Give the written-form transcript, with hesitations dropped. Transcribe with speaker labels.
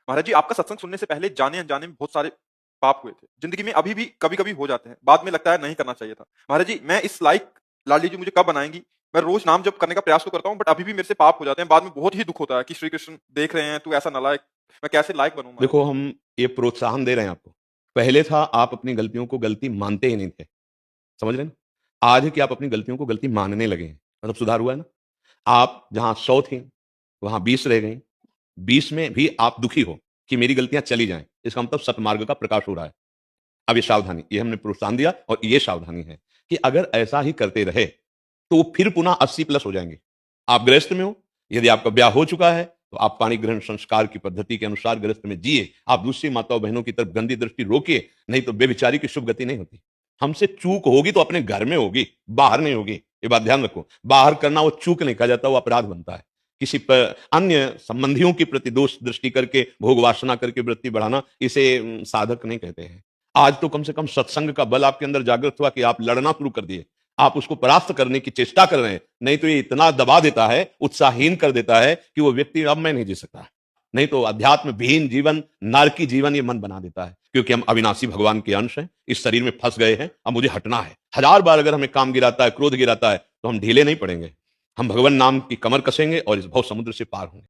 Speaker 1: महाराज जी, आपका सत्संग सुनने से पहले जाने-अनजाने में बहुत सारे पाप हुए थे। ज़िंदगी में अभी भी कभी-कभी हो जाते हैं। बाद में लगता है नहीं करना चाहिए था। महाराज जी, मैं इस लायक लाडली जी मुझे कब बनाएँगी? मैं रोज़ नाम जप करने का प्रयास तो करता हूँ, बट अभी भी मेरे से पाप हो जाते हैं। बाद में बहुत ही दुःख होता है कि श्री कृष्ण देख रहे हैं, तू ऐसा नालायक, मैं कैसे लायक बनूँ महाराज
Speaker 2: देखो,
Speaker 1: जी?
Speaker 2: हम ये प्रोत्साहन दे रहे हैं आपको। पहले था आप अपनी गलतियों को गलती मानते ही नहीं थे। समझ रहे हैं ना? आज है कि आप अपनी गलतियों को गलती मानने लगे हैं। मतलब सुधार हुआ है ना? आप जहाँ 100 थी, वहाँ 20 रह गई। 20 में भी आप दुखी हो कि मेरी गलतियाँ चली जाएँ। इसका मतलब सतमार्ग का प्रकाश हो रहा है। अब ये सावधानी, ये हमने प्रोत्साहन दिया और ये सावधानी है कि अगर ऐसा ही करते रहे, तो वो फिर पुनः 80 प्लस हो जाएँगे। आप गृहस्थ में हो, यदि आपका ब्याह हो चुका है, तो आप पाणी ग्रहण संस्कार की पद्धति के अनुसार गृहस्थ में जिए। आप दूसरी माताओं-बहनों की तरफ गंदी दृष्टि रोकिए, नहीं तो व्यभिचारी की शुभ गति नहीं होती। हमसे चूक होगी तो अपने घर में होगी, बाहर नहीं होगी। ये बात ध्यान रखो। बाहर करना वो चूक नहीं कहा जाता, वो अपराध बनता है। किसी अन्य संबंधियों के प्रति दोष दृष्टि करके, भोग वासना करके वृत्ति बढ़ाना, इसे साधक नहीं कहते हैं। आज तो कम से कम सत्संग का बल आपके अंदर जागृत हुआ कि आप लड़ना शुरू कर दिए। आप उसको परास्त करने की चेष्टा कर रहे हैं। नहीं तो ये इतना दबा देता है, उत्साहहीन कर देता है कि वो व्यक्ति अब मैं नहीं जी सकता। नहीं तो अध्यात्म विहीन जीवन, नारकी जीवन ये मन बना देता है। क्योंकि हम अविनाशी भगवान के अंश हैं, इस शरीर में फंस गए हैं, अब मुझे हटना है। हजार बार अगर हमें काम गिराता है, क्रोध गिराता है, तो हम ढीले नहीं पड़ेंगे। हम भगवान नाम की कमर कसेंगे और इस भव समुद्र से पार होंगे।